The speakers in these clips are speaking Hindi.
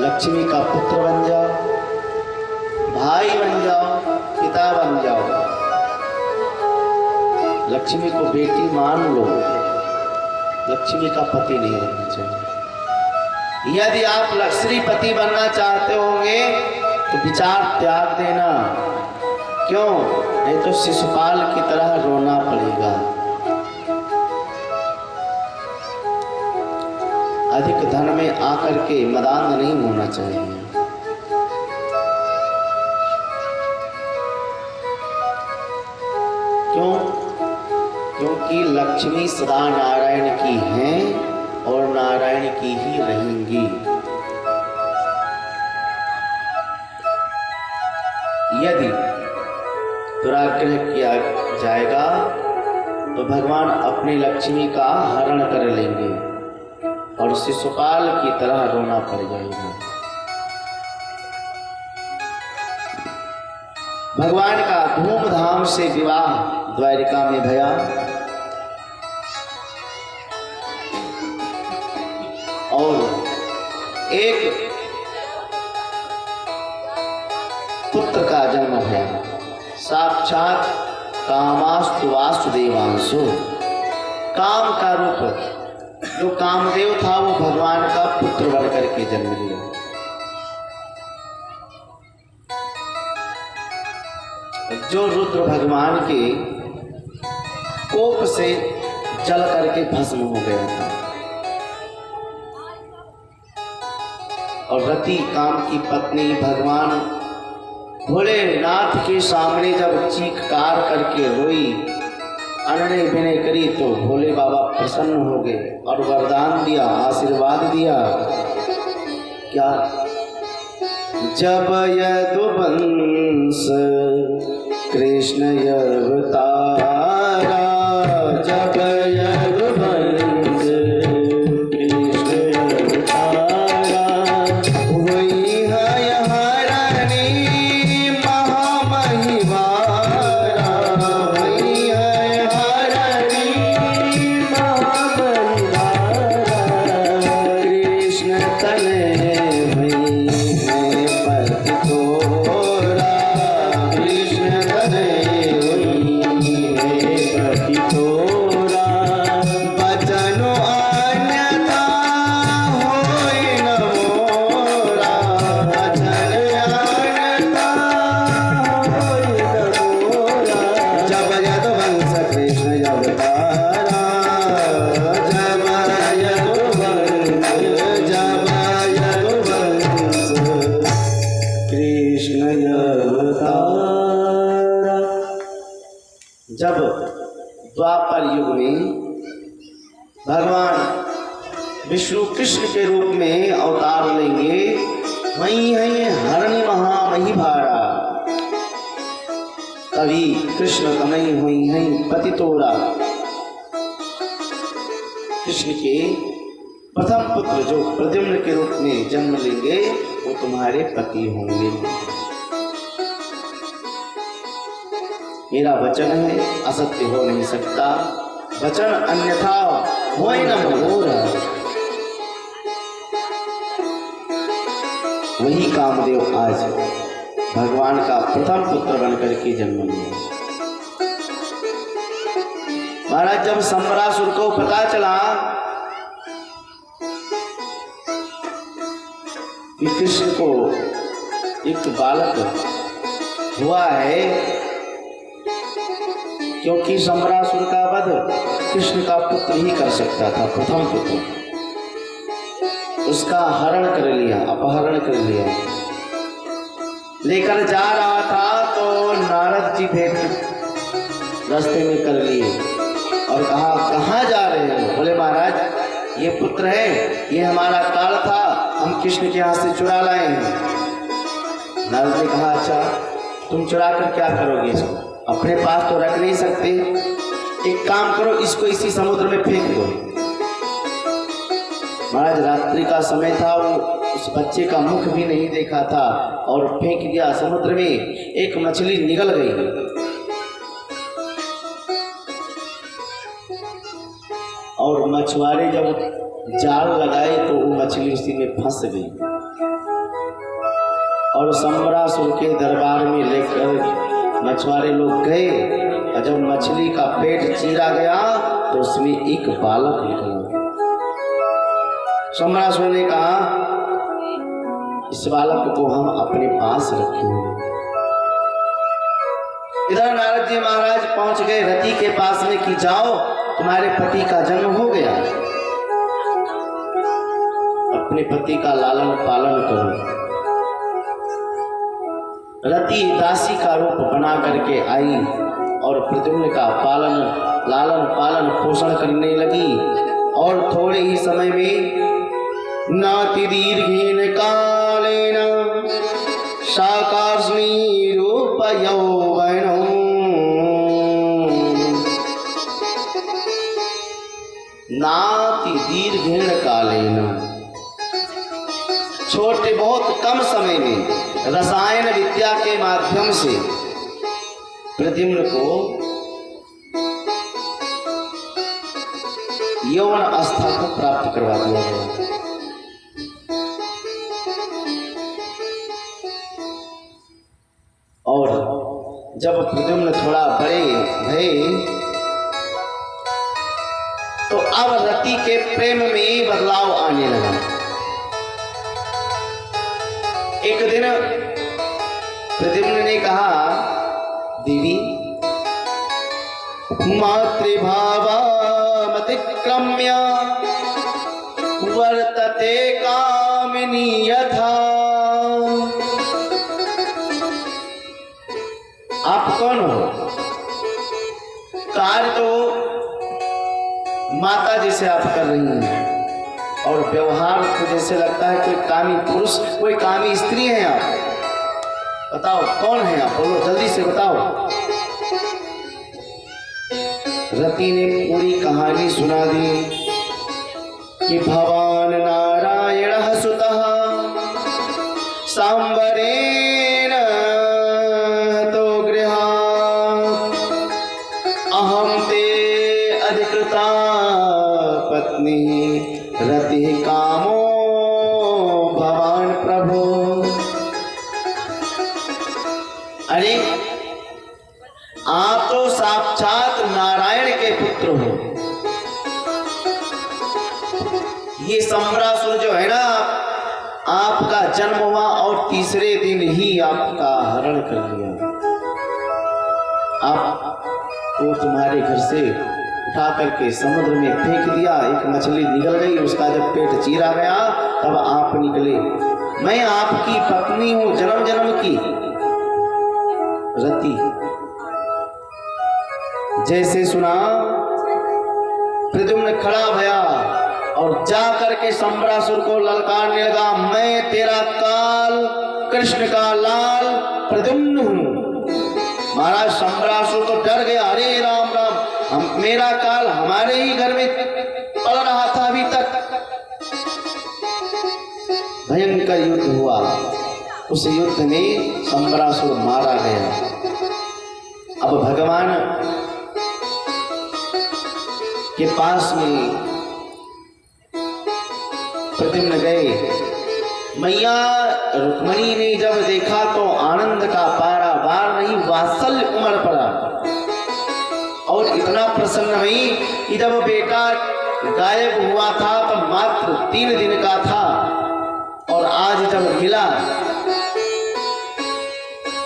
लक्ष्मी का पुत्र बन जाओ, भाई बन जाओ, पिता बन जाओ, लक्ष्मी को बेटी मान लो, लक्ष्मी का पति नहीं बनना चाहिए। यदि आप लक्ष्मीपति बनना चाहते होंगे तो विचार त्याग देना। क्यों? नहीं तो शिशुपाल की तरह रोना पड़ेगा। अधिक धन में आकर के मदान नहीं होना चाहिए। क्यों? क्योंकि लक्ष्मी सदा नारायण की हैं और नारायण की ही रहेंगी। यदि दुराग्रह किया जाएगा तो भगवान अपनी लक्ष्मी का हरण कर लेंगे और शिशुपाल की तरह रोना पड़ जाएगा। भगवान का धूमधाम से विवाह द्वारिका में भया। और एक पुत्र का जन्म है, साक्षात कामास्तु वासुदेवांशु। काम का रूप जो कामदेव था वो भगवान का पुत्र बनकर के जन्म लिया। जो रुद्र भगवान के कोप से जल करके भस्म हो गया था और रति काम की पत्नी भगवान भोलेनाथ के सामने जब चीखकार करके रोई, अनने विनय करी, तो भोले बाबा प्रसन्न हो गए और वरदान दिया, आशीर्वाद दिया। क्या? जब यदुवंश कृष्ण अवतारा, जब यदुवंश कृष्ण अवतारा, वही है हरणी महामहिवारा, वही है हरणी महामहिवारा। कृष्ण तनय वही है पति तोरा, कृष्ण तनय वही है पति तोरा। बचनो अन्यथा होय न मोरा, बचन अन्यथा होय न मोरा। जब यदुवंश कृष्ण अवतारा, जब यदुवंश, जब यदुवंश कृष्ण अवतारा। जब द्वापर युग में भगवान विष्णु कृष्ण के रूप में अवतार लेंगे, वही है हरणी महामही भारा। तभी कृष्ण तनय हुई है पति तोरा। कृष्ण के प्रथम पुत्र जो प्रद्युम्न के रूप में जन्म लेंगे वो तुम्हारे पति होंगे। मेरा वचन है, असत्य हो नहीं सकता। वचन अन्यथा होय न मोरा। वही कामदेव आज भगवान का प्रथम पुत्र बनकर के जन्म लिया। महाराज, जब संबरासुर को पता चला कि कृष्ण को एक बालक हुआ है, क्योंकि संबरासुर का वध कृष्ण का पुत्र ही कर सकता था, प्रथम पुत्र, उसका हरण कर लिया, अपहरण कर लिया। लेकर जा रहा था तो नारद जी भेंट रास्ते में कर लिए और कहा, कहाँ जा रहे हैं? बोले महाराज, ये पुत्र है, ये हमारा काल था, हम कृष्ण के हाथ से चुरा लाए हैं। नारद ने कहा, अच्छा तुम चुरा कर क्या करोगे इसको? अपने पास तो रख नहीं सकते, एक काम करो, इसको इसी समुद्र में फेंक दो। महाराज, रात्रि का समय था, वो उस बच्चे का मुख भी नहीं देखा था और फेंक दिया समुद्र में। एक मछली निगल गई और मछुआरे जब जाल लगाए तो वो मछली उसी में फंस गई। और सम्रासुर के दरबार में लेकर मछुआरे लोग गए और जब मछली का पेट चीरा गया तो उसमें एक बालक निकला। सम्रासुर ने कहा इस बालक को हम अपने पास रखेंगे। इधर नारद जी महाराज पहुंच गए रति के पास में कि जाओ तुम्हारे पति का जन्म हो गया, अपने पति का लालन पालन करो। रति दासी का रूप बना करके आई और प्रद्युम्न का लालन पालन पोषण करने लगी और थोड़े ही समय में नाति दीर्घेन कालेन साकार्ष्णी रूप यौवनौ नाति दीर्घेन कालेन, छोटे बहुत कम समय में रसायन विद्या के माध्यम से प्रद्युम्न को यौवन अवस्था को प्राप्त करवा दिया गया। और जब प्रद्युम्न थोड़ा बड़े भये तो अब रति के प्रेम में बदलाव आने लगा। एक दिन प्रद्युम्न ने कहा देवी मातृभावामतिक्रम्य वर्तते कामिनी यथा। आप कौन हो? कार्य तो माता जैसे आप कर रही हैं और व्यवहार तो जैसे लगता है कोई कामी पुरुष कोई कामी स्त्री है। आप बताओ कौन है आप, बोलो जल्दी से बताओ। रति ने पूरी कहानी सुना दी कि भगवान नारायण सुतः सांबरेण तो गृहात् अहं ते अधिकृता पत्नी रति कामो भवान प्रभु। अरे आप तो साक्षात नारायण के पुत्र हो। ये सम्रासुर जो है ना आपका जन्म हुआ और तीसरे दिन ही आपका हरण कर लिया। आप वो तुम्हारे घर से उठा करके समुद्र में फेंक दिया। एक मछली निकल गई, उसका जब पेट चीरा गया तब आप निकले। मैं आपकी पत्नी हूं जन्म जन्म की। रति जैसे सुना प्रद्युम्न खड़ा भया और जा करके सम्रासुर को ललकारने लगा, मैं तेरा काल कृष्ण का लाल प्रद्युम्न हूं। महाराज सम्रासुर तो डर गया, अरे राम राम, मेरा काल हमारे ही घर में पड़ रहा था अभी तक। भयंकर युद्ध हुआ। उस युद्ध में सम्रासुर मारा गया। अब भगवान के पास में प्रद्युम्न गए। मैया रुक्मणी ने जब देखा तो आनंद का पारावार नहीं, वात्सल्य उमड़ पड़ा और इतना प्रसन्न हुई कि जब बेटा गायब हुआ था तो मात्र 3 दिन का था और आज जब मिला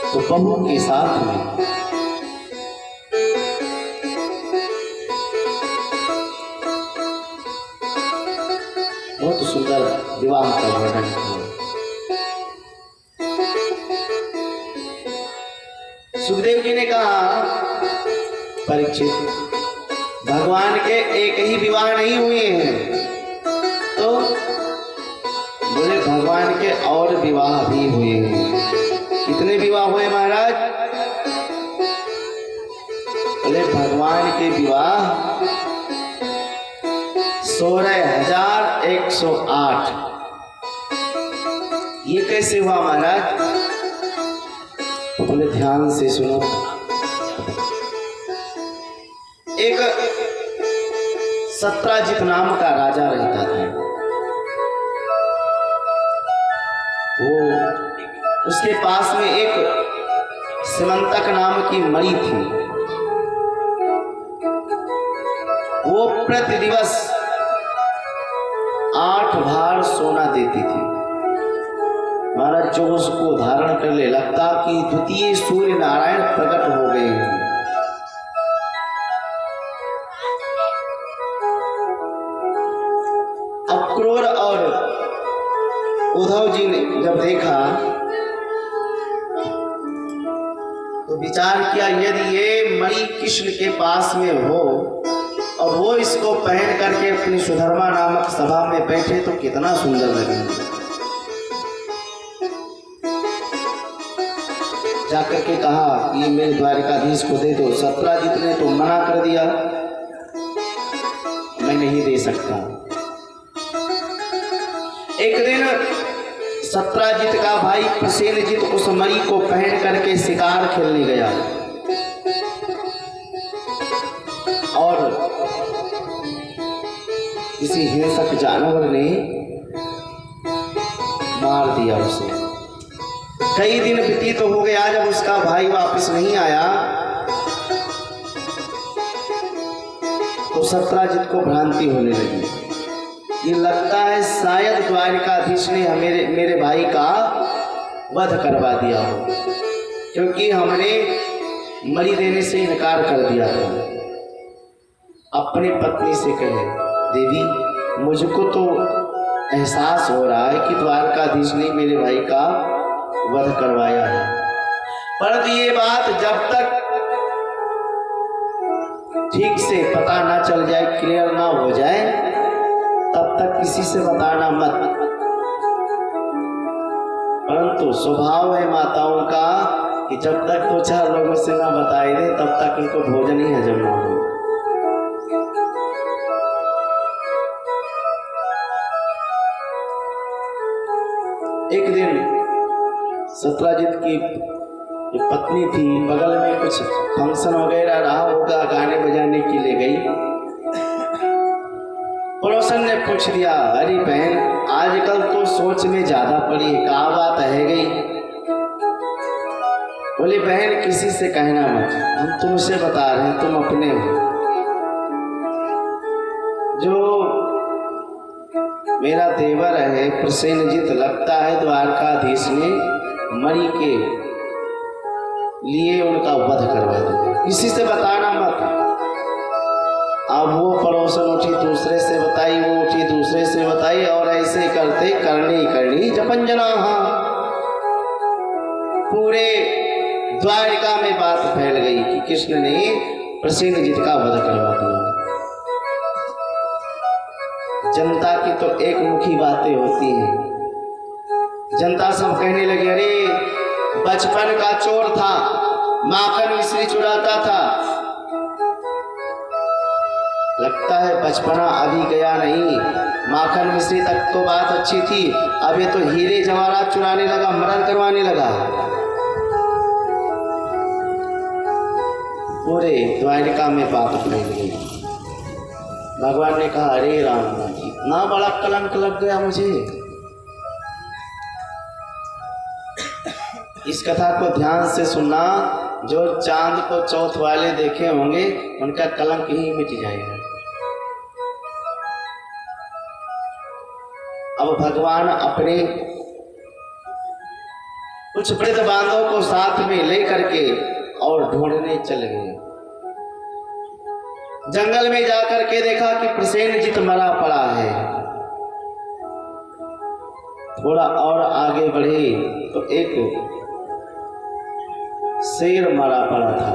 तो बहू के साथ में बहुत सुंदर विवाह का वर्णन किया। सुखदेव जी ने कहा परीक्षित, भगवान के एक ही विवाह नहीं हुए हैं। तो बोले भगवान के और विवाह भी हुए हैं। कितने विवाह हुए महाराज? बोले भगवान के विवाह 16,108। ये कैसे हुआ महाराज? बोले ध्यान से सुनो। एक सत्राजित नाम का राजा रहता था। वो उसके पास में एक सिमंतक नाम की मणि थी। वो प्रति दिवस 8 भार सोना देती थी। महाराज जो उसको धारण कर ले, लगता कि द्वितीय सूर्य नारायण प्रकट हो गए हैं। अब क्रूर और उद्धव जी ने जब देखा तो विचार किया, यदि ये मणि कृष्ण के पास में हो और वो इसको पहन करके अपनी सुधर्मा नामक सभा में बैठे तो कितना सुंदर लगेगा। जाकर के कहा कि ये मेरे द्वारिकाधीश को दे दो। सत्राजित ने तो मना कर दिया, मैं नहीं दे सकता। एक दिन सत्राजित का भाई प्रसेनजित उस मणि को पहन करके शिकार खेलने गया और किसी हिंसक जानवर ने मार दिया उसे। कई दिन व्यतीत हो गया, जब उसका भाई वापस नहीं आया तो सत्राजित को भ्रांति होने लगी। ये लगता है शायद द्वारिकाधीश ने मेरे भाई का वध करवा दिया हो, क्योंकि हमने मणि देने से इनकार कर दिया था। अपनी पत्नी से कहे, देवी मुझको तो एहसास हो रहा है कि द्वारकाधीश ने मेरे भाई का वध करवाया है, परंतु ये बात जब तक ठीक से पता ना चल जाए, क्लियर ना हो जाए, तब तक किसी से बताना मत। परंतु स्वभाव है माताओं का कि जब तक 2-4 लोगों से ना बताए दे तब तक इनको भोजन ही हजम ना हो। एक दिन सत्राजित की पत्नी थी, बगल में कुछ फंक्शन वगैरह रहा होगा, गाने बजाने के लिए गई। पड़ोसन ने पूछ दिया, अरे बहन आजकल तो सोच में ज्यादा पड़ी है, क्या बात है गई? बोली, बहन किसी से कहना मत, हम तुमसे बता रहे हैं, तुम अपने हो। जो मेरा देवर है प्रसेनजित, लगता है द्वारकाधीश ने मणि के लिए उनका वध करवा दिया, किसी से बताना मत। अब वो पड़ोसन उठी, दूसरे से बताई, वो उठी, दूसरे से बताई, और ऐसे करते करनी जपंजना पूरे द्वारिका में बात फैल गई कि कृष्ण ने प्रसेनजित का वध करवा दिया। जनता की तो एक मुखी बातें होती हैं। जनता सब कहने लगे, अरे बचपन का चोर था, माखन मिश्री चुराता था। लगता है बचपना अभी गया नहीं, माखन मिश्री तक तो बात अच्छी थी, अब ये तो हीरे जवाहरात चुराने लगा, मर्डर करवाने लगा। पूरे द्वारिका में बात फैल गई। भगवान ने कहा, अरे राम जी, इतना बड़ा कलंक लग गया मुझे। इस कथा को ध्यान से सुनना, जो चांद को चौथ वाले देखे होंगे उनका कलंक ही मिट जाएगा। अब भगवान अपने कुछ वृद्ध बांधवों को साथ में ले करके और ढूंढने चल गए। जंगल में जाकर के देखा कि प्रसेनजित मरा पड़ा है। थोड़ा और आगे बढ़े तो एक शेर मरा पड़ा था।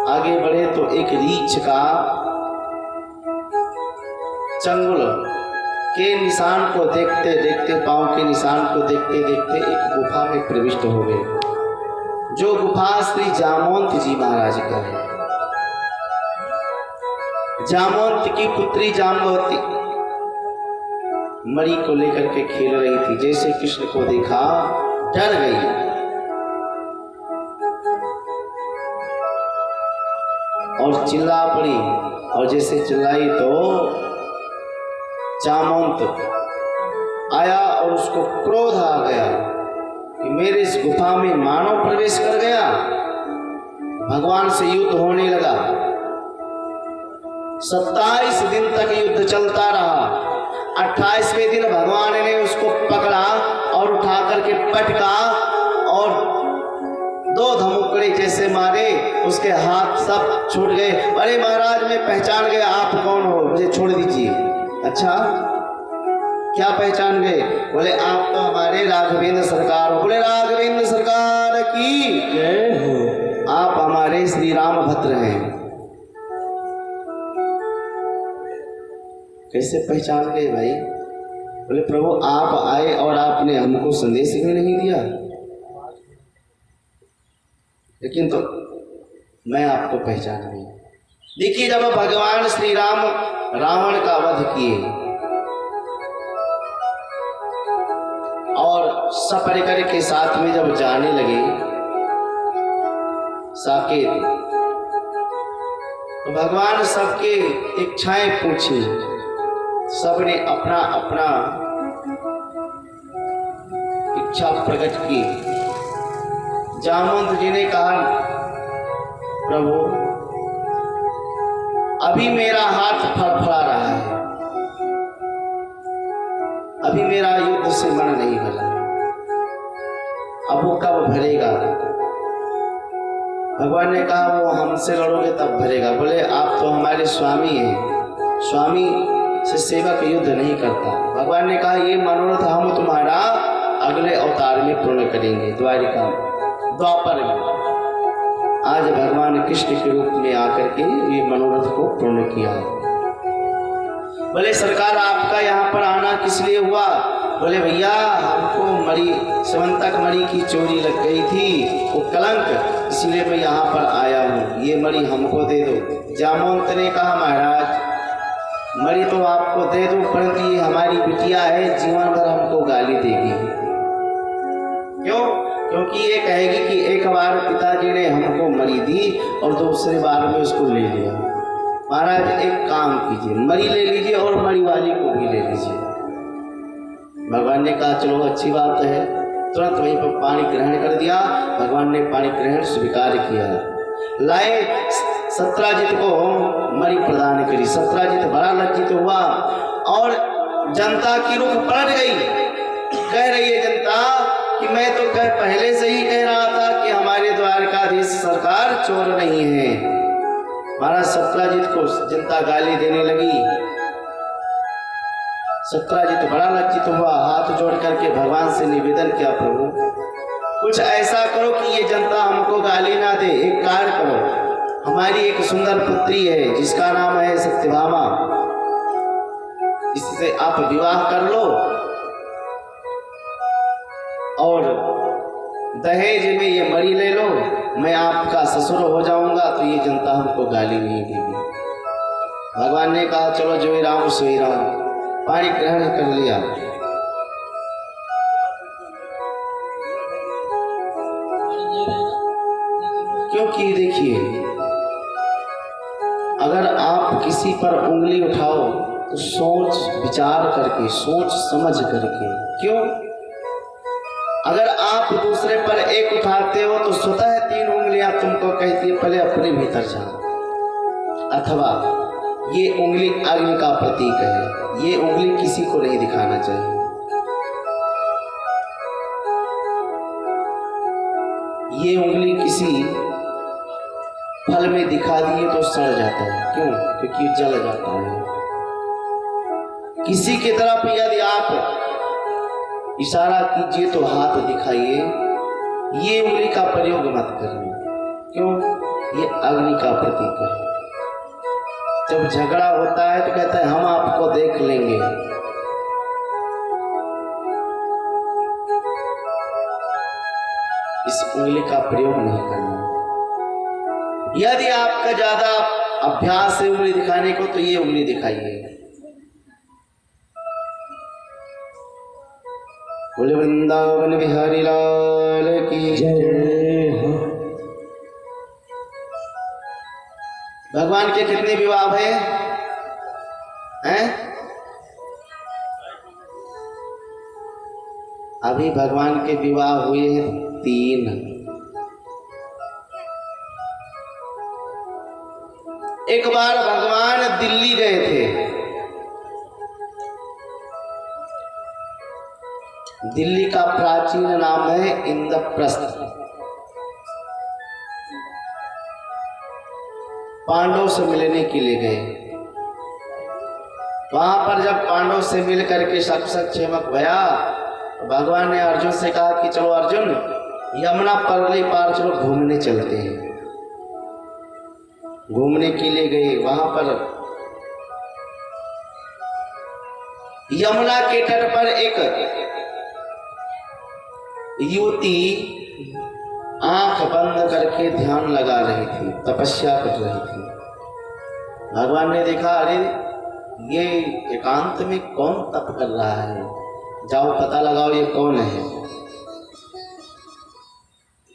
आगे बढ़े तो एक रीछ का चंगुल के निशान को देखते देखते, पांव के निशान को देखते देखते एक गुफा में प्रविष्ट हो गए, जो गुफा श्री जामवंत जी महाराज का है। जामवंत की पुत्री जाम्बवती मणि को लेकर के खेल रही थी। जैसे कृष्ण को देखा डर गई और चिल्ला पड़ी, और जैसे चिल्लाई तो जामवंत आया और उसको क्रोध आ गया कि मेरे इस गुफा में मानव प्रवेश कर गया। भगवान से युद्ध होने लगा। 27 दिन तक युद्ध चलता रहा। 28वें दिन भगवान ने उसको पकड़ा और उठा करके पटका और 2 धमुकड़े जैसे मारे, उसके हाथ सब छूट गए। अरे महाराज मैं पहचान गया, आप कौन हो, मुझे छोड़ दीजिए। अच्छा क्या पहचान गए? बोले आप तो हमारे राघवेंद्र सरकार हो। बोले राघवेंद्र सरकार की जय हो, आप हमारे श्री राम भद्र हैं। कैसे पहचान गए भाई? बोले प्रभु आप आए और आपने हमको संदेश भी नहीं दिया, लेकिन तो मैं आपको पहचान गई। देखिए जब भगवान श्री राम रावण का वध किए और सपरिकर के साथ में जब जाने लगे साकेत, तो भगवान सबके इच्छाएं पूछी। सबने अपना अपना इच्छा प्रकट की। जामवंत जी ने कहा प्रभु अभी मेरा हाथ फड़फड़ा रहा है, अभी मेरा युद्ध से मन नहीं भरा, अब वो कब भरेगा? भगवान ने कहा वो हमसे लड़ोगे तब भरेगा। बोले आप तो हमारे स्वामी हैं, स्वामी से सेवक युद्ध नहीं करता। भगवान ने कहा ये मनोरथ हम तुम्हारा अगले अवतार में पूर्ण करेंगे, द्वापर में। आज भगवान कृष्ण के रूप में आकर के ये मनोरथ को पूर्ण किया। बोले सरकार आपका यहाँ पर आना किस लिए हुआ? बोले भैया हमको मणि स्यवंतक मणि की चोरी लग गई थी, वो कलंक, इसलिए मैं यहाँ पर आया हूँ, ये मणि हमको दे दो। जामवंत ने कहा महाराज मणि तो आपको दे दो, परंतु ये हमारी बिटिया है, जीवन भर हमको गाली देगी। क्यों? क्योंकि ये कहेगी कि एक बार पिताजी ने हमको मणि दी और दूसरे बार में उसको ले लिया। महाराज एक काम कीजिए, मणि ले लीजिए और मणि वाली को भी ले लीजिए। भगवान ने कहा चलो अच्छी बात है। तुरंत वहीं पर पानी ग्रहण कर दिया। भगवान ने पानी ग्रहण स्वीकार किया। लाए सत्राजित को मणि प्रदान करी। सत्राजित बड़ा लज्जित हुआ और जनता की रुख पलट गई। कह रही है जनता कि मैं तो पहले से ही कह रहा था कि हमारे द्वारकाधीश सरकार चोर नहीं है। महाराज सत्राजित को जनता गाली देने लगी। सत्राजित बड़ा लज्जित हुआ, हाथ जोड़ करके भगवान से निवेदन किया प्रभु कुछ ऐसा करो कि ये जनता हमको गाली ना दे। एक कार्य करो, हमारी एक सुंदर पुत्री है जिसका नाम है सत्यभामा, इससे आप विवाह कर लो और दहेज में ये मणि ले लो, मैं आपका ससुर हो जाऊंगा तो ये जनता हमको गाली नहीं देगी। भगवान ने कहा चलो जो राम सोई राम। पानी ग्रहण कर लिया। क्योंकि देखिए अगर आप किसी पर उंगली उठाओ तो सोच विचार करके, सोच समझ करके। क्यों? अगर आप दूसरे पर एक उठाते हो तो स्वतः 3 उंगलियां तुमको कहती है पहले अपने भीतर जाओ। अथवा ये उंगली अग्नि का प्रतीक है, ये उंगली किसी को नहीं दिखाना चाहिए। ये उंगली किसी फल में दिखा दिए तो सड़ जाता है। क्यों? क्योंकि जल जाता है। किसी की तरफ यदि आप इशारा कीजिए तो हाथ दिखाइए, ये उंगली का प्रयोग मत करिए। क्यों? ये अग्नि का प्रतीक है। जब झगड़ा होता है तो कहता है हम आपको देख लेंगे। इस उंगली का प्रयोग नहीं करना। यदि आपका ज्यादा अभ्यास है उंगली दिखाने को तो ये उंगली दिखाइए। बोले वृंदावन बिहारी लाल की जय हो। भगवान के कितने विवाह हैं? अभी भगवान के विवाह हुए हैं 3। एक बार भगवान दिल्ली गए थे। दिल्ली का प्राचीन नाम है इंद्रप्रस्थ। पांडव से मिलने के लिए गए। वहां पर जब पांडव से मिल करके सब क्षेमक भया, तो भगवान ने अर्जुन से कहा कि चलो अर्जुन, यमुना परली पार चलो, घूमने चलते हैं। घूमने के लिए गए। वहां पर यमुना के तट पर एक युवती आंख बंद करके ध्यान लगा रही थी, तपस्या कर रही थी। भगवान ने देखा, अरे ये एकांत में कौन तप कर रहा है, जाओ पता लगाओ ये कौन है।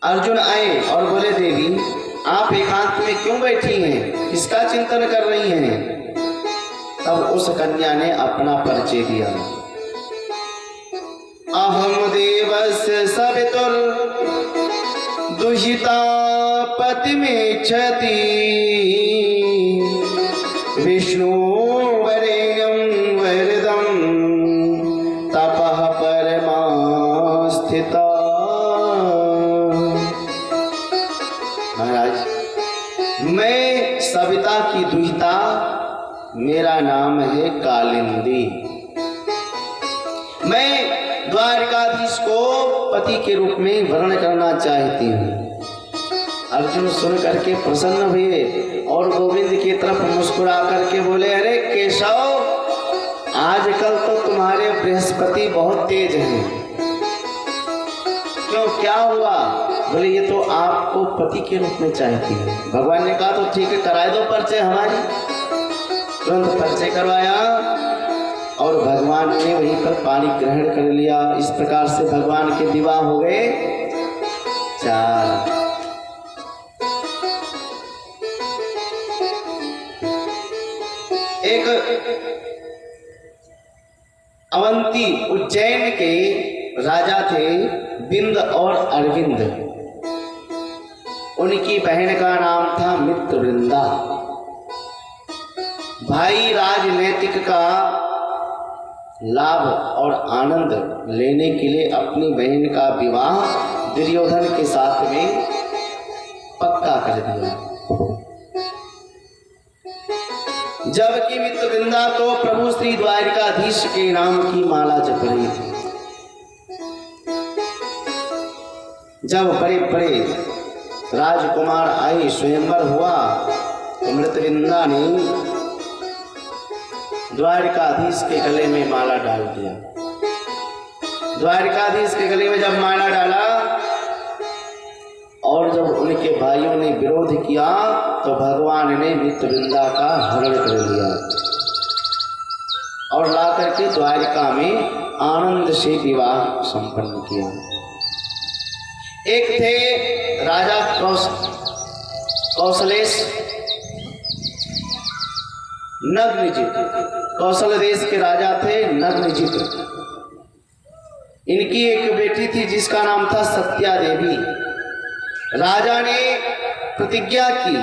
अर्जुन आए और बोले, देवी आप एकांत में क्यों बैठी हैं, किसका चिंतन कर रही हैं? तब उस कन्या ने अपना परिचय दिया। अहम देवस्य सवितुर दुहिता पतिमेच्छति विष्णु वरेण्यं वरदं तपः परमास्थिता। महाराज, मैं सविता की दुहिता, मेरा नाम है कालिंदी। मैं द्वारकाधीश को पति के रूप में वर्ण करना चाहती हूँ। अर्जुन सुन करके प्रसन्न हुए और गोविंद की तरफ मुस्कुरा करके बोले, अरे केशव, आजकल तो तुम्हारे बृहस्पति बहुत तेज हैं। क्यों, क्या हुआ? बोले, ये तो आपको पति के रूप में चाहती है। भगवान ने कहा, तो ठीक है, कराए दो परिचय हमारी। तुरंत परिचय करवाया और भगवान ने वहीं पर पानी ग्रहण कर लिया। इस प्रकार से भगवान के विवाह हो गए 4। एक अवंती उज्जैन के राजा थे बिंद और अरविंद। उनकी बहन का नाम था मित्रवृंदा। भाई राजनैतिक का लाभ और आनंद लेने के लिए अपनी बहन का विवाह दुर्योधन के साथ में पक्का कर दिया। जबकि मित्रवृंदा तो प्रभु श्री द्वारकाधीश के नाम की माला जप रही थी। जब बड़े बड़े राजकुमार आए, स्वयंवर हुआ, तो मित्रवृंदा ने द्वारकाधीश के गले में माला डाल दिया। द्वारकाधीश के गले में जब माला डाला और जब उनके भाइयों ने विरोध किया, तो भगवान ने मित्रवृंदा का हरण कर लिया और ला करके द्वारका में आनंद से विवाह संपन्न किया। एक थे राजा कौशलेश नग्नजित। कौशल देश के राजा थे नग्नजित। इनकी एक बेटी थी जिसका नाम था सत्या देवी। राजा ने प्रतिज्ञा की,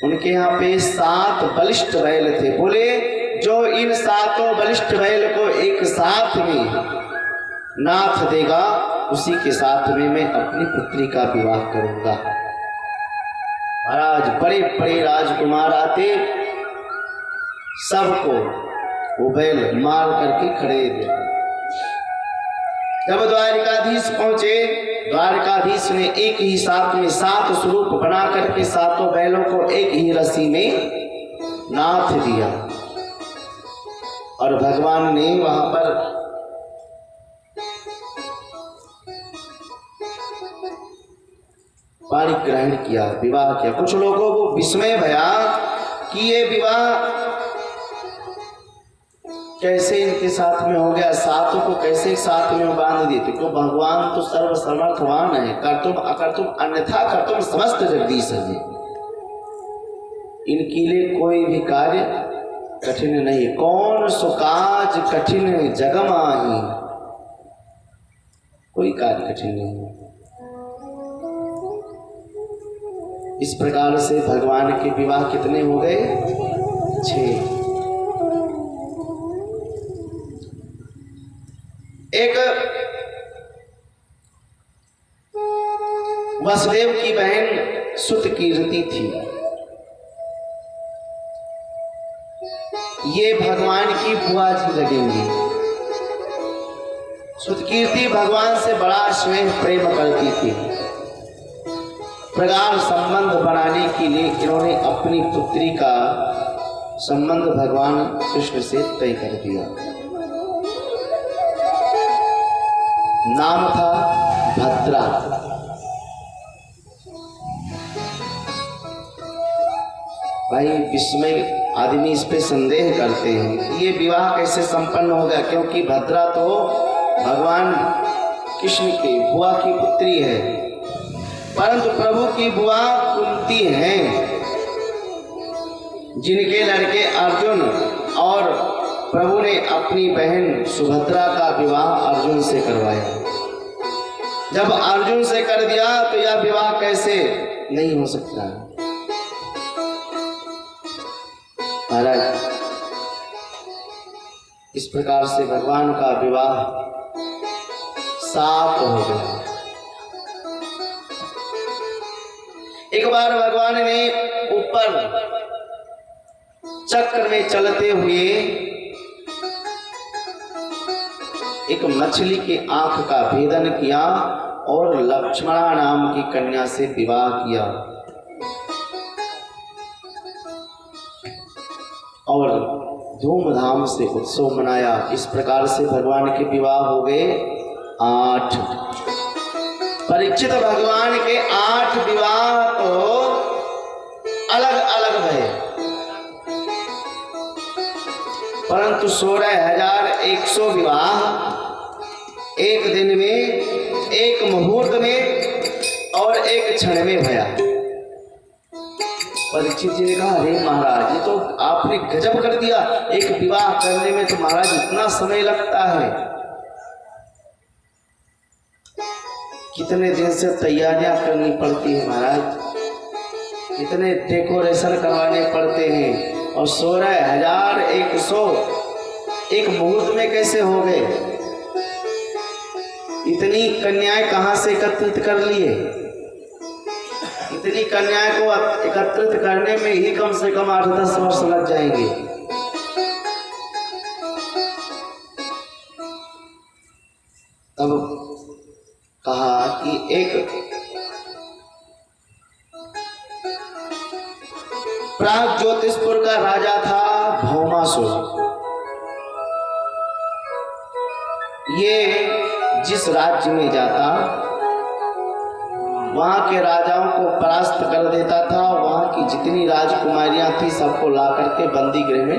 उनके यहाँ पे 7 बलिष्ठ बैल थे। बोले, जो इन 7 बलिष्ठ बैल को एक साथ में नाथ देगा, उसी के साथ में मैं अपनी पुत्री का विवाह करूंगा। महाराज, बड़े बड़े राजकुमार आते, सबको वो बैल मार करके खड़े देते। जब द्वारकाधीश पहुंचे, द्वारकाधीश ने एक ही साथ में 7 स्वरूप बना करके 7 बैलों को एक ही रस्सी में नाथ दिया और भगवान ने वहां पर पाणी ग्रहण किया, विवाह किया। कुछ लोगों को विस्मय भया कि ये विवाह कैसे इनके साथ में हो गया, 7 को कैसे साथ में बांध दिए। तो भगवान तो सर्वसमर्थवान है, कर्तुम अकर्तुम अन्यथा कर्तुम समस्त जगदीश है। इनके लिए कोई भी कार्य कठिन नहीं। कौन सो काज कठिन जग माही, कोई कार्य कठिन नहीं है। इस प्रकार से भगवान के विवाह कितने हो गए? 6। एक वसुदेव की बहन सुतकीर्ति थी। ये भगवान की बुआ जी लगेंगी। सुतकीर्ति भगवान से बड़ा स्नेह प्रेम करती थी। प्रगाढ़ संबंध बनाने के लिए इन्होंने अपनी पुत्री का संबंध भगवान कृष्ण से तय कर दिया। नाम था भद्रा। भाई विस्मय आदमी इस पे संदेह करते हैं कि ये विवाह कैसे संपन्न हो गया, क्योंकि भद्रा तो भगवान कृष्ण की बुआ की पुत्री है, परंतु प्रभु की बुआ कुंती हैं, जिनके लड़के अर्जुन, और प्रभु ने अपनी बहन सुभद्रा का विवाह अर्जुन से करवाया। जब अर्जुन से कर दिया तो यह विवाह कैसे नहीं हो सकता। महाराज, इस प्रकार से भगवान का विवाह साफ हो गया। एक बार भगवान ने ऊपर चक्र में चलते हुए एक मछली के आंख का भेदन किया और लक्ष्मणा नाम की कन्या से विवाह किया और धूमधाम से उत्सव मनाया। इस प्रकार से भगवान के विवाह हो गए 8। परीक्षित भगवान के 8 विवाह तो अलग अलग भये, परंतु 16,100 विवाह एक दिन में, एक मुहूर्त में और एक क्षण में भया। परीक्षित जी ने कहा, अरे महाराज, ये तो आपने गजब कर दिया। एक विवाह करने में तो महाराज इतना समय लगता है, कितने दिन से तैयारियां करनी पड़ती है महाराज, कितने डेकोरेशन करवाने पड़ते हैं, और 16,100 एक मुहूर्त में कैसे हो गए? इतनी कन्याएं कहां से एकत्रित कर लिए? इतनी कन्याएं को एकत्रित करने में ही कम से कम 8-10 वर्ष लग जाएंगे। तब कहा कि एक प्राग ज्योतिषपुर का राजा था भौमासुर। ये जिस राज्य में जाता वहां के राजाओं को परास्त कर देता था। वहां की जितनी राजकुमारियां थी सबको ला करके बंदी गृह में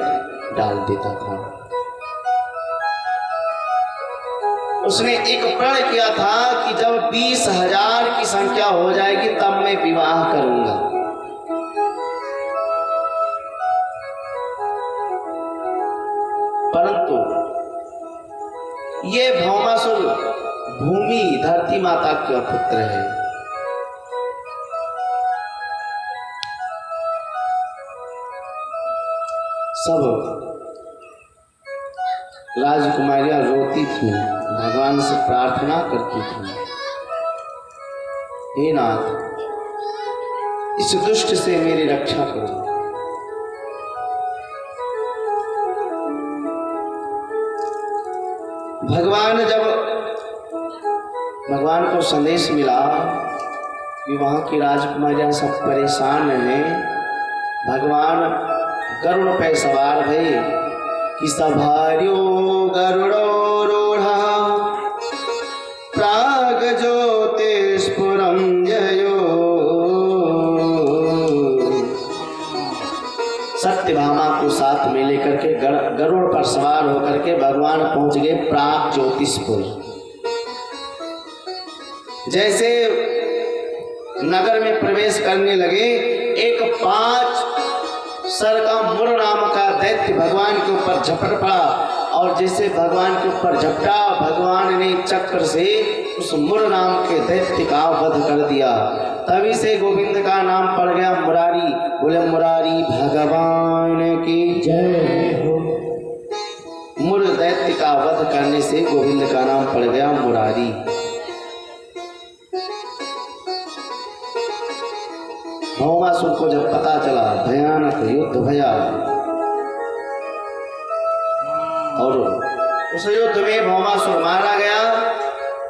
डाल देता था। उसने एक प्रण किया था कि जब 20,000 की संख्या हो जाएगी तब मैं विवाह करूंगा। परंतु ये भौमासुर भूमि धरती माता का पुत्र है। सब राजकुमारियां रोती थी, भगवान से प्रार्थना करती थी, हे नाथ, इस दुष्ट से मेरी रक्षा करो। भगवान को संदेश मिला कि वहां की राजकुमारियां सब परेशान हैं, भगवान गरुड़ पे सवार भई कि सभार्यो गरुड़ोरूढ़ा प्राग ज्योतिषपुरम जयो। सत्यभामा को साथ में लेकर के गरुड़ पर सवार होकर के भगवान पहुंच गए प्राग ज्योतिषपुर। जैसे नगर में प्रवेश करने लगे, एक 5 सर का मुर नाम का दैत्य भगवान के ऊपर झपट पड़ा और जैसे भगवान के ऊपर झपटा, भगवान ने चक्र से उस मुर नाम के दैत्य का वध कर दिया। तभी से गोविंद का नाम पड़ गया मुरारी। बोले मुरारी भगवान की जय हो। मुर दैत्य का वध करने से गोविंद का नाम पड़ गया मुरारी। भौमासुर को जब पता चला भयानक युद्ध भया और उस युद्ध में भौमासुर मारा गया।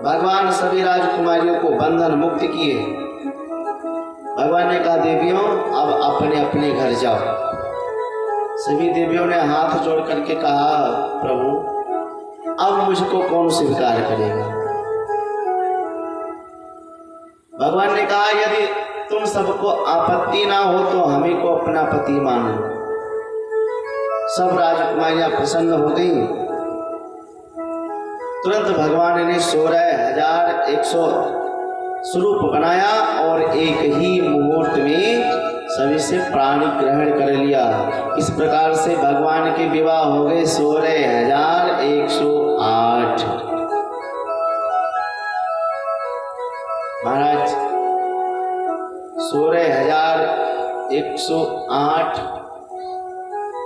भगवान सभी राजकुमारियों को बंधन मुक्त किए। भगवान ने कहा देवियों अब अपने अपने घर जाओ। सभी देवियों ने हाथ जोड़ करके कहा प्रभु अब मुझको कौन स्वीकार करेगा। भगवान ने कहा यदि तुम सबको आपत्ति ना हो तो हमें को अपना पति मानो। सब राजकुमारियां प्रसन्न हो गई। तुरंत भगवान ने 16,100 स्वरूप बनाया और एक ही मुहूर्त में सभी से प्राण ग्रहण कर लिया। इस प्रकार से भगवान के विवाह हो गए 16,108। महाराज 16,108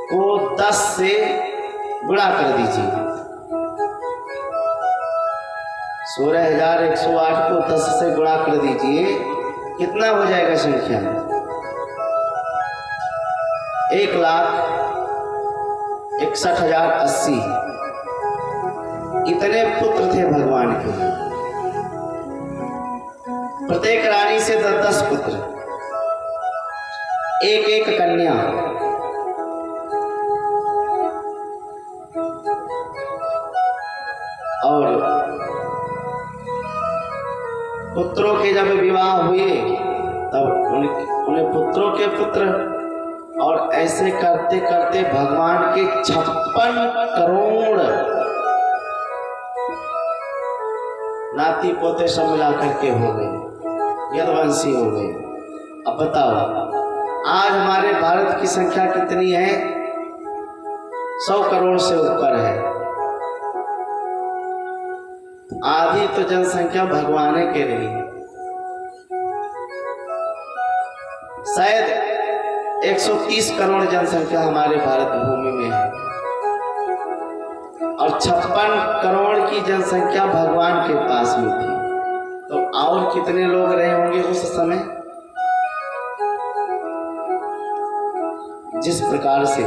को 10 से गुणा कर दीजिए। 16,108 को 10 से गुणा कर दीजिए, कितना हो जाएगा संख्या? 1,61,080। इतने पुत्र थे भगवान के। प्रत्येक रानी से 10 पुत्र, एक एक कन्या। और पुत्रों के जब विवाह हुए तब उन्हें पुत्रों के पुत्र, और ऐसे करते करते भगवान के 56 करोड़ नाती पोते सब मिला करके हो गए, यदुवंशी हो गए। अब बताओ आज हमारे भारत की संख्या कितनी है? 100 करोड़ से ऊपर है। आधी तो जनसंख्या भगवान के रही। शायद 130 करोड़ जनसंख्या हमारे भारत भूमि में है और 56 करोड़ की जनसंख्या भगवान के पास में थी। तो और कितने लोग रहे होंगे उस समय? जिस प्रकार से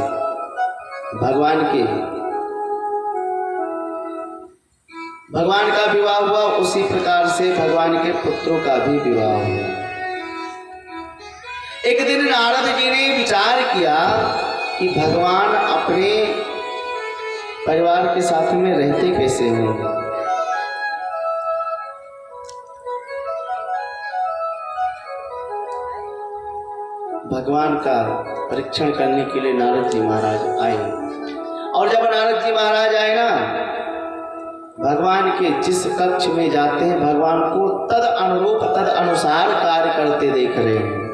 भगवान का विवाह हुआ उसी प्रकार से भगवान के पुत्रों का भी विवाह हुआ। एक दिन नारद जी ने विचार किया कि भगवान अपने परिवार के साथ में रहते कैसे होंगे। भगवान का परीक्षण करने के लिए नारद जी महाराज आए। और जब नारद जी महाराज आए ना, भगवान के जिस कक्ष में जाते हैं भगवान को तद अनुरूप तद अनुसार कार्य करते देख रहे हैं।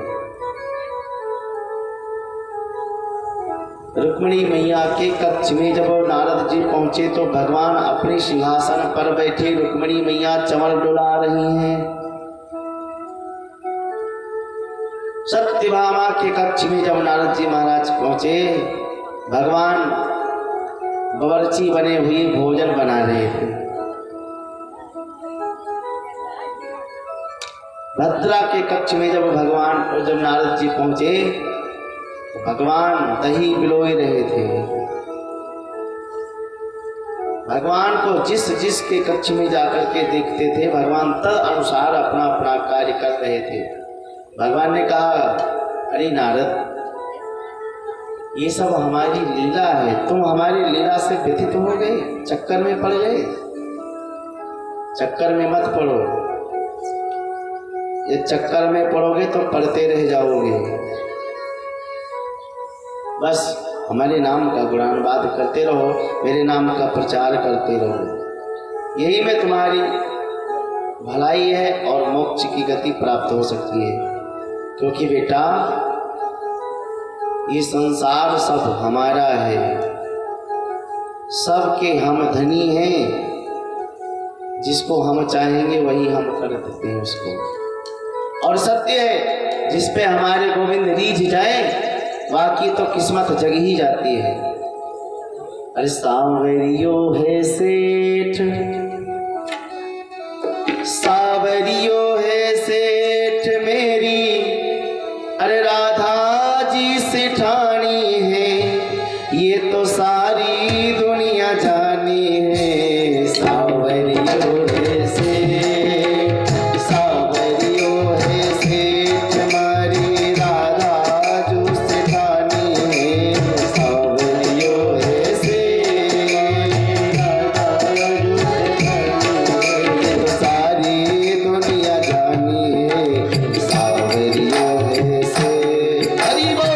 रुक्मिणी मैया के कक्ष में जब नारद जी पहुंचे तो भगवान अपने सिंहासन पर बैठे, रुक्मिणी मैया चमर डुला रही हैं। सत्यभामा के कक्ष में जब नारद जी महाराज पहुंचे, भगवान बावर्ची बने हुए भोजन बना रहे थे। भद्रा के कक्ष में जब नारद जी पहुंचे तो भगवान दही बिलोई रहे थे। भगवान को जिस जिस के कक्ष में जाकर के देखते थे भगवान तद अनुसार अपना अपना कार्य कर रहे थे। भगवान ने कहा अरे नारद, ये सब हमारी लीला है, तुम हमारी लीला से व्यथित हो गए, चक्कर में पड़ गए। चक्कर में मत पड़ो, ये चक्कर में पड़ोगे तो पढ़ते रह जाओगे। बस हमारे नाम का गुणानुवाद करते रहो, मेरे नाम का प्रचार करते रहो, यही में तुम्हारी भलाई है और मोक्ष की गति प्राप्त हो सकती है। क्योंकि बेटा ये संसार सब हमारा है, सबके हम धनी हैं, जिसको हम चाहेंगे वही हम कर देते हैं उसको। और सत्य है, जिस पे हमारे गोविंद रीझ जाए बाकी तो किस्मत जग ही जाती है। अरे सावरियो है सेठ, सावरियो है सेठ मेरी, अरे राधा जी सेठानी है, ये तो सारी दुनिया जानी है। सावरियो है सेठ, सावरियो है सेठ हमारी, राधा जो सेठानी है। सावरियो है सेठ, राधा जो सेठानी है, ये तो सारी दुनिया जानी है। सावरियो है सेठ। हरि बोल।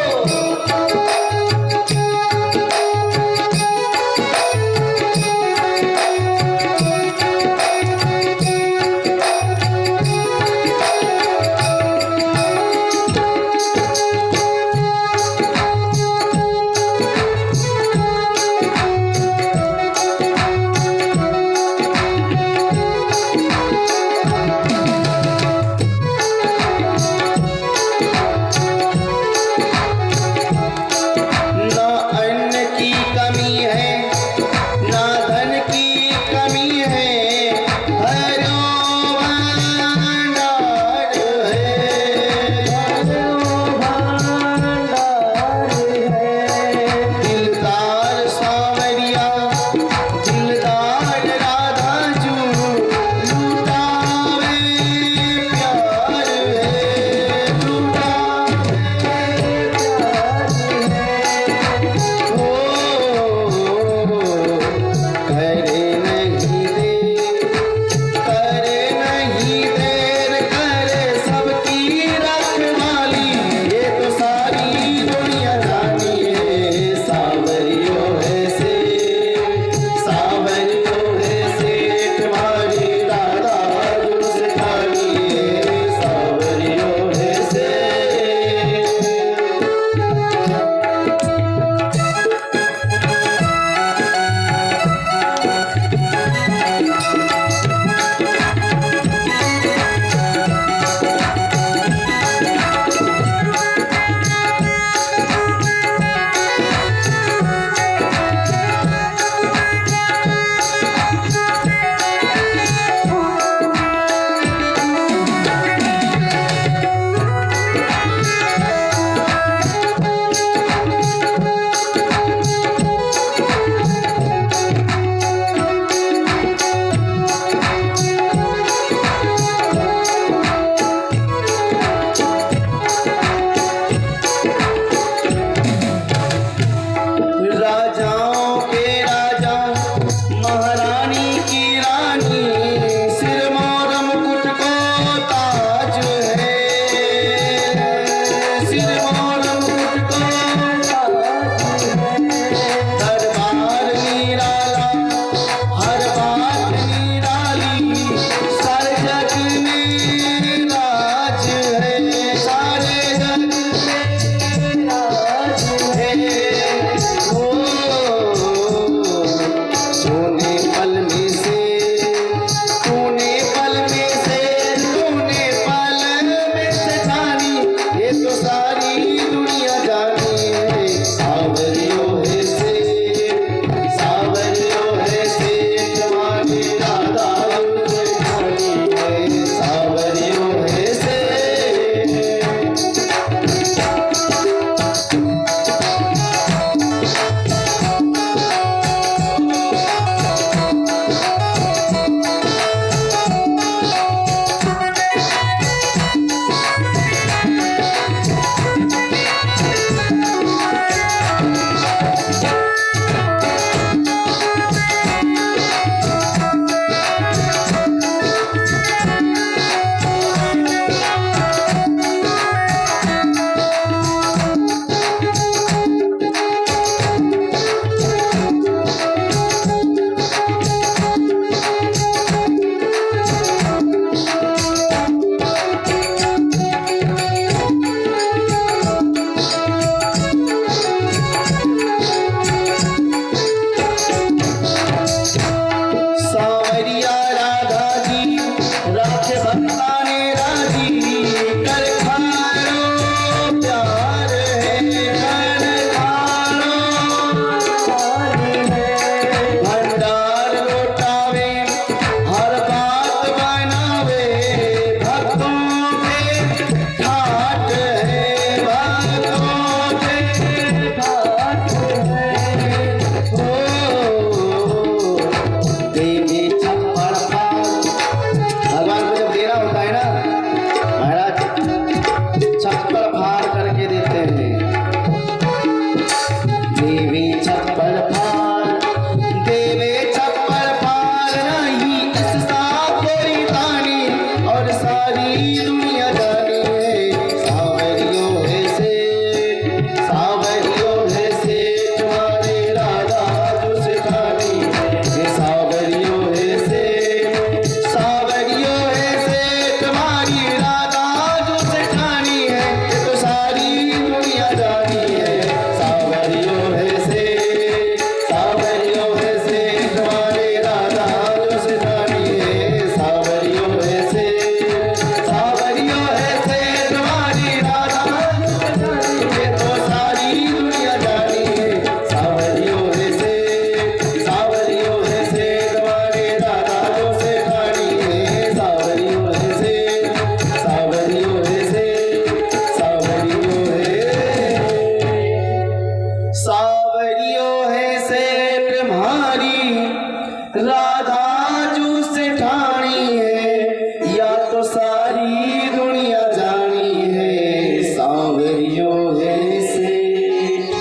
राधा जू से ठानी है या तो सारी दुनिया जानी है, सांवरियो है सेठ।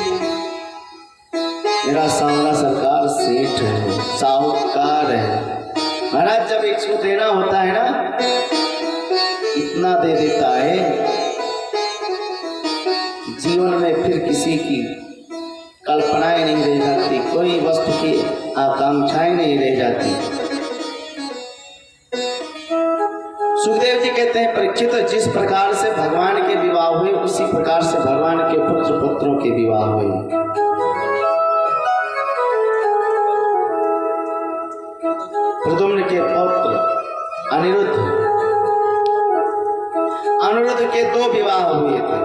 मेरा सांवरा सरकार सेठ है, साहूकार है। महाराज जब एक को देना होता है ना, इतना दे देता है जीवन में फिर किसी की कल्पनाएं नहीं रह जाती, कोई वस्तु की आकांक्षाएं नहीं रह जाती। सुखदेव जी कहते हैं परीक्षित, जिस प्रकार से भगवान के विवाह हुए उसी प्रकार से भगवान के पुत्र पुत्रों के विवाह हुए। प्रद्युम्न के पुत्र अनिरुद्ध के 2 विवाह हुए थे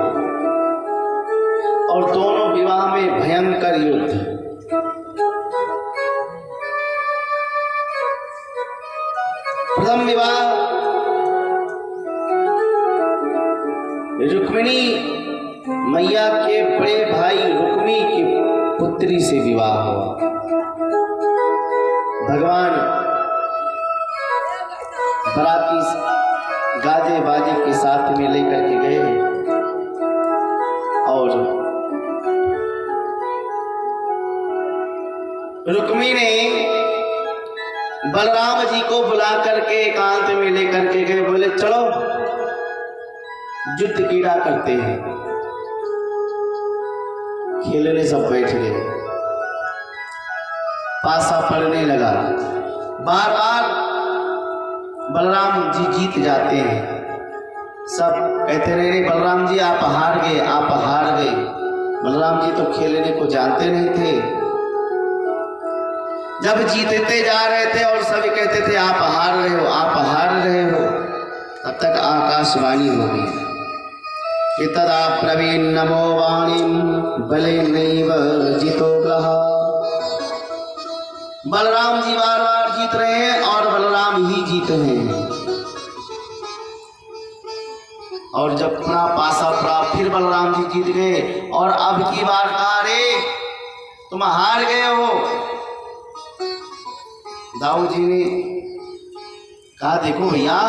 और दोनों विवाह में भयंकर युद्ध। प्रथम विवाह रुक्मिणी मैया के बड़े भाई रुक्मी की पुत्री से विवाह हुआ। भगवान बराती गाजे बाजे के साथ में लेकर के गए और रुक्मी ने बलराम जी को बुला करके एकांत में लेकर के गए, बोले चलो युद्ध कीड़ा करते हैं। खेलने सब बैठ गए, पासा पड़ने लगा, बार बार बलराम जी जीत जाते हैं। सब कहते रहे नहीं बलराम जी आप हार गए, आप हार गए। बलराम जी तो खेलने को जानते नहीं थे। जब जीतते जा रहे थे और सभी कहते थे आप हार रहे हो, आप हार रहे हो, तब तक आकाशवाणी होगी कि तदा प्रवीण नमो वाणीम बले नैव जितो ग्रहा। बलराम जी बार बार जीत रहे हैं और बलराम ही जीत रहे हैं। और जब अपना पासा पड़ा फिर बलराम जी जीत गए और अब की बार कहा रे तुम हार गए हो। दाऊ जी ने कहा देखो भैया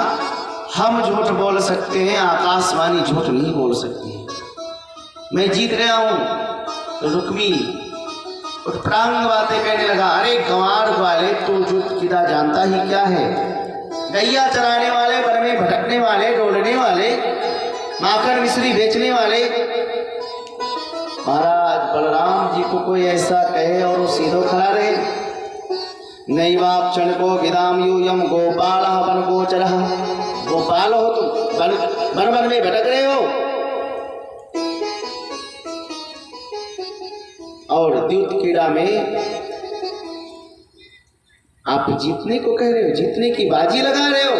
हम झूठ बोल सकते हैं, आकाशवाणी झूठ नहीं बोल सकती। मैं जीत गया हूं। तो रुक्मी उत्प्रांग बातें कहने लगा, अरे गंवार वाले तू जुट किदा जानता ही क्या है? गैया चराने वाले, वन में भटकने वाले, डोलने वाले, माखन मिश्री बेचने वाले। महाराज बलराम जी को कोई ऐसा कहे और वो सीधो खड़ा रहे। नैवाप क्षण को विदाम यूयम गोपाल वन गोचर। गोपाल हो तुम, वन में भटक रहे हो और द्यूत क्रीड़ा में आप जीतने को कह रहे हो, जीतने की बाजी लगा रहे हो।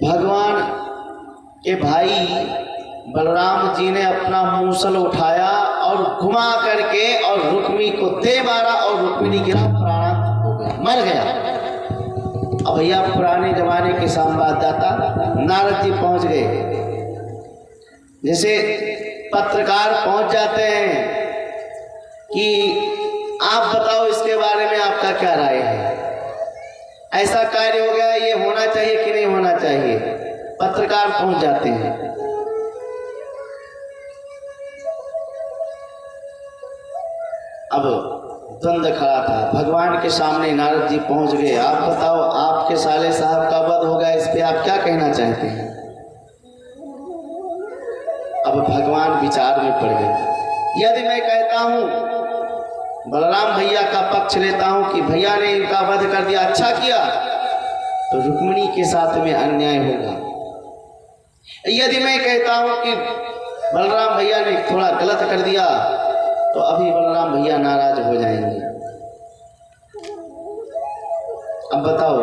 भगवान के भाई बलराम जी ने अपना मूसल उठाया और घुमा करके और रुक्मी को दे मारा और रुक्मिणी गिरा, प्राणांत हो गया, मर गया। अब भैया पुराने जमाने के संवाददाता नारद जी पहुंच गए। जैसे पत्रकार पहुंच जाते हैं कि आप बताओ इसके बारे में आपका क्या राय है, ऐसा कार्य हो गया, ये होना चाहिए कि नहीं होना चाहिए। पत्रकार पहुंच जाते हैं। अब द्वंद्व खड़ा था, भगवान के सामने नारद जी पहुंच गए। आप बताओ आपके साले साहब का वध हो गया, इस पे आप क्या कहना चाहते हैं? अब भगवान विचार में पड़ गए। यदि मैं कहता हूं बलराम भैया का पक्ष लेता हूं कि भैया ने इनका वध कर दिया, अच्छा किया, तो रुक्मिणी के साथ में अन्याय होगा। यदि मैं कहता हूं कि बलराम भैया ने थोड़ा गलत कर दिया, तो अभी बलराम भैया नाराज हो जाएंगे। अब बताओ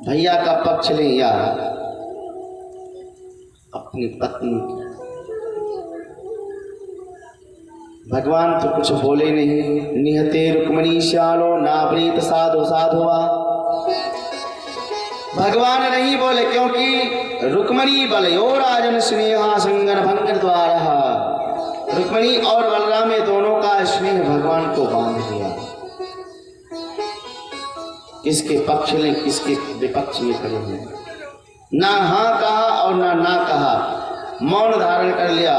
भैया का पक्ष लें या अपनी पत्नी? भगवान तो कुछ बोले नहीं। निहते रुक्मिणी श्यालो नावृत साधु साधुआ। भगवान नहीं बोले क्योंकि रुक्मिणी बलयो राजन स्नेहा संगन भंग द्वारा। रुक्मिणी और बलराम में भगवान को बांध दिया। किसके पक्ष में किसके विपक्ष में खड़े हुए, ना हाँ कहा और ना कहा, मौन धारण कर लिया।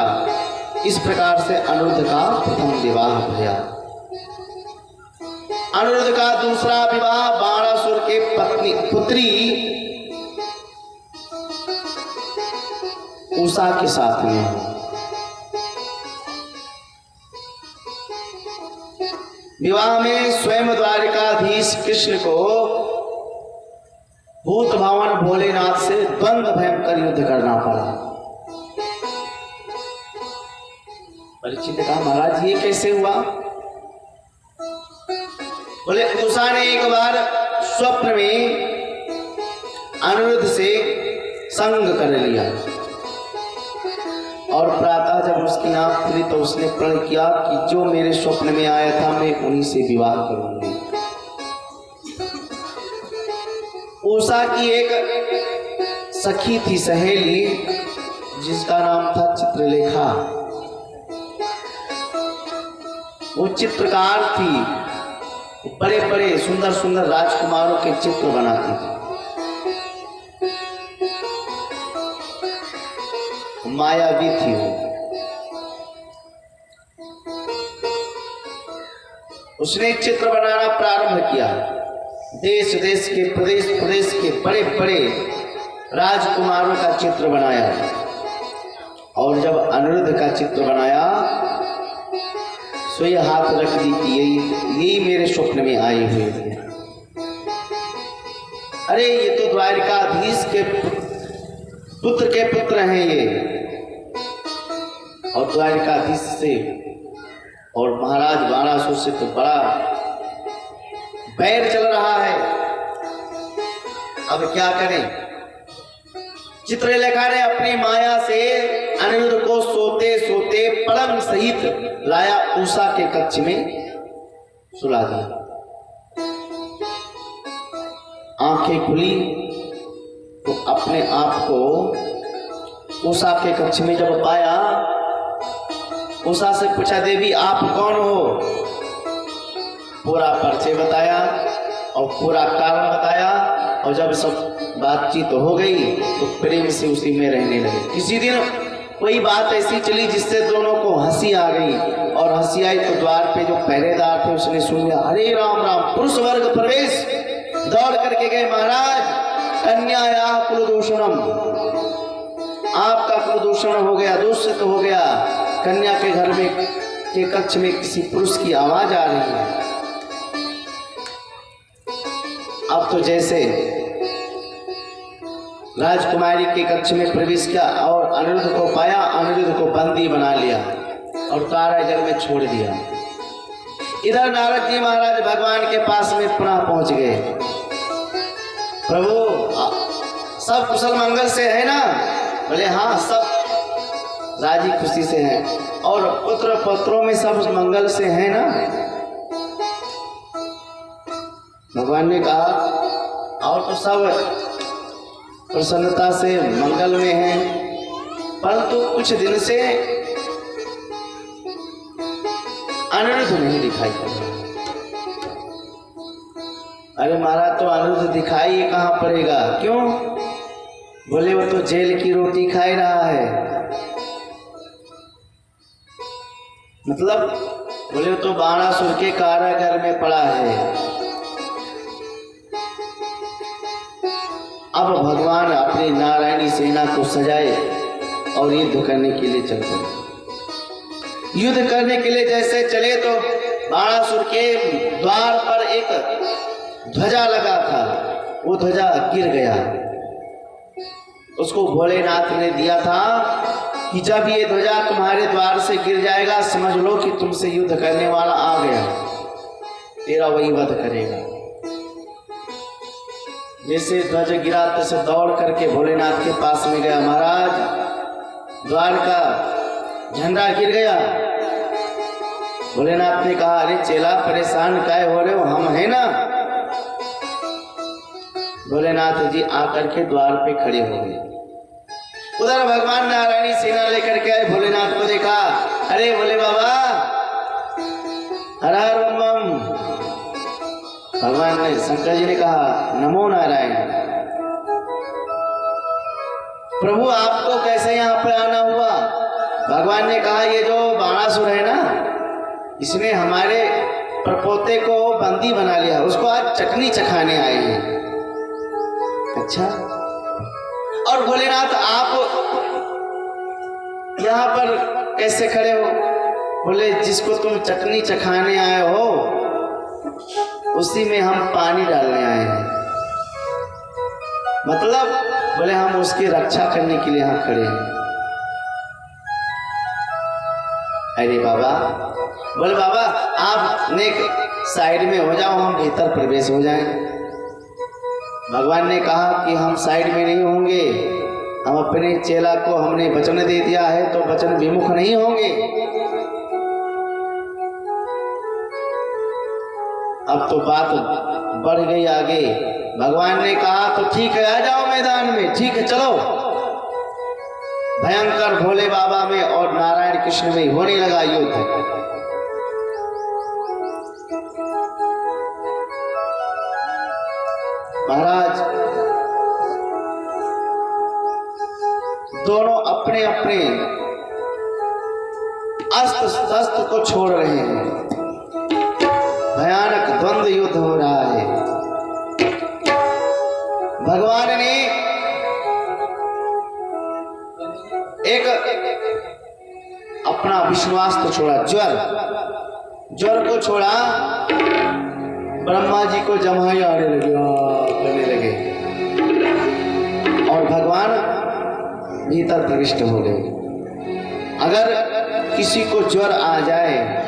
इस प्रकार से अनिरुद्ध का प्रथम विवाह भया। अनिरुद्ध का दूसरा विवाह बाणासुर के पुत्री उषा के साथ में हुआ। विवाह में स्वयं द्वारिकाधीश कृष्ण को भूत भावन भोलेनाथ से द्वंद्व भयंकर युद्ध करना पड़ा। परीक्षित ने कहा, महाराज ये कैसे हुआ? बोले, उषा ने एक बार स्वप्न में अनिरुद्ध से संग कर लिया और प्रातः जब उसकी आंख खुली तो उसने प्रण किया कि जो मेरे स्वप्न में आया था मैं उन्हीं से विवाह करूंगी। उषा की एक सखी थी, सहेली, जिसका नाम था चित्रलेखा। वो चित्रकार थी, बड़े बड़े सुंदर सुंदर राजकुमारों के चित्र बनाती थी। मायावी थी वो। उसने चित्र बनाना प्रारंभ किया। देश देश के प्रदेश प्रदेश के बड़े बड़े राजकुमारों का चित्र बनाया और जब अनिरुद्ध का चित्र बनाया तो ये हाथ रख दी कि यही मेरे स्वप्न में आए हुए थे। अरे ये तो द्वारिकाधीश के पुत्र के पुत्र हैं ये, और द्वारिकाधीश से और महाराज बाणासुर से तो बड़ा बैर चल रहा है। अब क्या करें? चित्रलेखा ने अपनी माया से अनिरुद्ध को सोते सोते पलंग सहित लाया उषा के कक्ष में सुला दिया। आंखें खुली तो अपने आप को उषा के कक्ष में जब पाया, उषा से पूछा, देवी आप कौन हो? पूरा परिचय बताया और पूरा कारण बताया, और जब सब बातचीत हो गई तो प्रेम से उसी में रहने लगे। किसी दिन कोई बात ऐसी चली जिससे दोनों को हंसी आ गई, और हंसी आई तो द्वार पे जो पहरेदार थे उसने सुन लिया। हरे राम राम, पुरुष वर्ग प्रवेश। दौड़ करके गए, महाराज कन्या या कुलदूषणम, आपका कुलदूषण हो गया, दूषित हो गया। कन्या के घर में के कक्ष में किसी पुरुष की आवाज आ रही है। अब तो जैसे राजकुमारी के कक्ष में प्रवेश किया और अनिरुद्ध को पाया, अनिरुद्ध को बंदी बना लिया और कारागार में छोड़ दिया। इधर नारद जी महाराज भगवान के पास में पुनः पहुंच गए। प्रभु सब कुशल मंगल से है ना? बोले हाँ, सब राजी खुशी से हैं, और पुत्र पत्रों में सब मंगल से है ना? भगवान ने कहा और तो सब प्रसन्नता से मंगल में हैं, परंतु कुछ दिन से अनिरुद्ध नहीं दिखाई पड़ रहा। अरे महाराज, तो अनिरुद्ध दिखाई कहाँ पड़ेगा? क्यों? बोले वो तो जेल की रोटी खा रहा है। मतलब बोले तो बाणासुर के कारागार में पड़ा है। अब भगवान अपनी नारायणी सेना को सजाए और युद्ध करने के लिए चल पड़े। युद्ध करने के लिए जैसे चले तो बाणासुर के द्वार पर एक ध्वजा लगा था, वो ध्वजा गिर गया। उसको भोलेनाथ ने दिया था कि जब ये ध्वजा तुम्हारे द्वार से गिर जाएगा, समझ लो कि तुमसे युद्ध करने वाला आ गया, तेरा वही वध करेगा। जैसे ध्वज गिरा तैसे दौड़ करके भोलेनाथ के पास में गया। महाराज द्वार का झंडा गिर गया। भोलेनाथ ने कहा, अरे चेला परेशान काहे हो रहे हो, हम है ना। भोलेनाथ जी आकर के द्वार पे खड़े हो गए। उधर भगवान नारायणी सेना लेकर के आए, भोलेनाथ को देखा। अरे भोले बाबा, हर हर भगवान ने, शंकर जी ने कहा नमो नारायण। प्रभु आपको कैसे यहाँ पे आना हुआ? भगवान ने कहा ये जो बाणासुर है ना, इसने हमारे परपोते को बंदी बना लिया, उसको आज चटनी चखाने आए हैं। अच्छा, और भोलेनाथ आप यहाँ पर कैसे खड़े हो? बोले जिसको तुम चटनी चखाने आए हो उसी में हम पानी डालने आए हैं। मतलब बोले हम उसकी रक्षा करने के लिए यहाँ खड़े हैं। अरे बाबा, बोले बाबा आप नेक साइड में हो जाओ, हम भीतर प्रवेश हो जाएं। भगवान ने कहा कि हम साइड में नहीं होंगे, हम अपने चेला को हमने वचन दे दिया है तो वचन विमुख नहीं होंगे। अब तो बात बढ़ गई आगे। भगवान ने कहा तो ठीक है, आ जाओ मैदान में, ठीक है चलो। भयंकर भोले बाबा में और नारायण कृष्ण में होने लगा युद्ध। महाराज दोनों अपने अपने अस्त्र शस्त्र को छोड़ रहे हैं। भयानक द्वंद्व युद्ध हो रहा है। भगवान ने एक अपना विश्वास्त्र छोड़ा, ज्वर को छोड़ा। ब्रह्मा जी को जमाई आने लगे, करने लगे और भगवान भीतर प्रविष्ट हो गए। अगर किसी को ज्वर आ जाए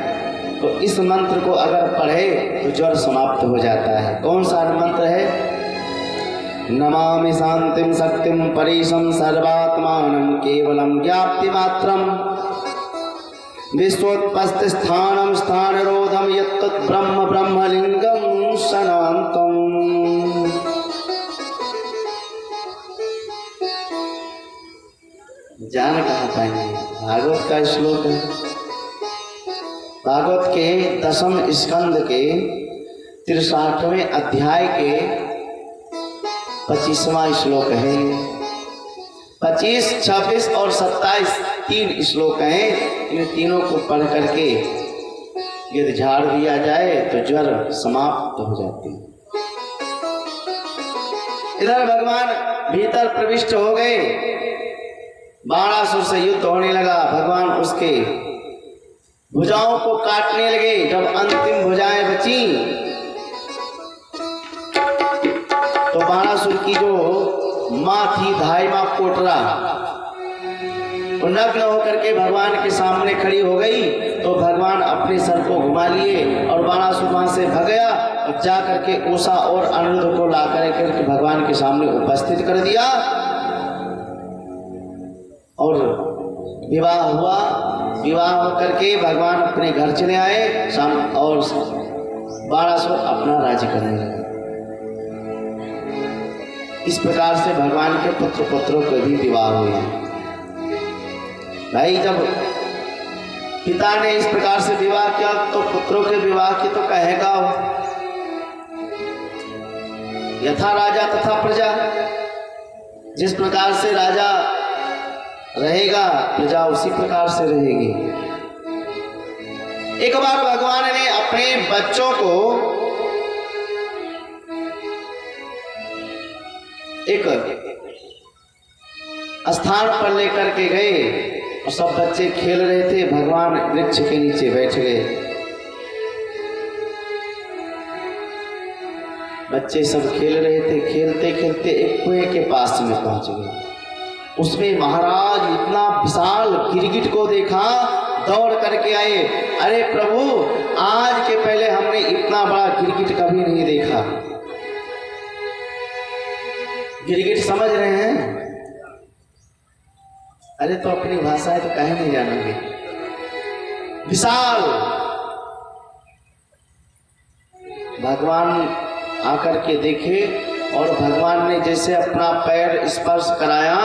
तो इस मंत्र को अगर पढ़े तो ज्वर समाप्त हो जाता है। कौन सा मंत्र है? नमामि शांतिम शक्तिम परेशम सर्वात्मानं केवलम ज्ञाप्ति मात्रम विश्वोत्पत्ति स्थानम स्थानरोधम यत्तत् ब्रह्म ब्रह्मलिंगम सनातम। जान कहाँ पाएंगे? भागवत का श्लोक है। भागवत के 10वें स्कंद के 63वें अध्याय के 25वां श्लोक है। 25, 26 और 27 3 श्लोक हैं। इन तीनों को पढ़ करके यदि झाड़ दिया जाए तो ज्वर समाप्त हो जाते हैं। इधर भगवान भीतर प्रविष्ट हो गए। बाणासुर से युद्ध होने लगा। भगवान उसके भुजाओं को काटने लगे। जब अंतिम भुजाएं बची तो बाणासुर की जो माँ थी, धाई माँ कोटरा, वो नग्न होकर के भगवान के सामने खड़ी हो गई। तो भगवान अपने सर को घुमा लिए और बाणासुर वहां से भग गया और जा करके उषा और अनिरुद्ध को ला करके भगवान के सामने उपस्थित कर दिया और विवाह हुआ। विवाह होकर के भगवान अपने घर चले आए और बाणासुर अपना राज्य करने लगा। इस प्रकार से भगवान के पुत्र पुत्रों के भी विवाह हुए। भाई जब पिता ने इस प्रकार से विवाह किया तो पुत्रों के विवाह की तो कहेगा यथा राजा तथा प्रजा। जिस प्रकार से राजा रहेगा प्रजा उसी प्रकार से रहेगी। एक बार भगवान ने अपने बच्चों को एक स्थान पर लेकर के गए और सब बच्चे खेल रहे थे। भगवान वृक्ष के नीचे बैठ गए। बच्चे सब खेल रहे थे। खेलते खेलते एक कुएं के पास में पहुंच गए। उसमें महाराज इतना विशाल गिरगिट को देखा, दौड़ करके आए। अरे प्रभु, आज के पहले हमने इतना बड़ा गिरगिट कभी नहीं देखा। गिरगिट समझ रहे हैं? अरे तो अपनी भाषा है तो कहीं नहीं जानोगे। विशाल। भगवान आकर के देखे और भगवान ने जैसे अपना पैर स्पर्श कराया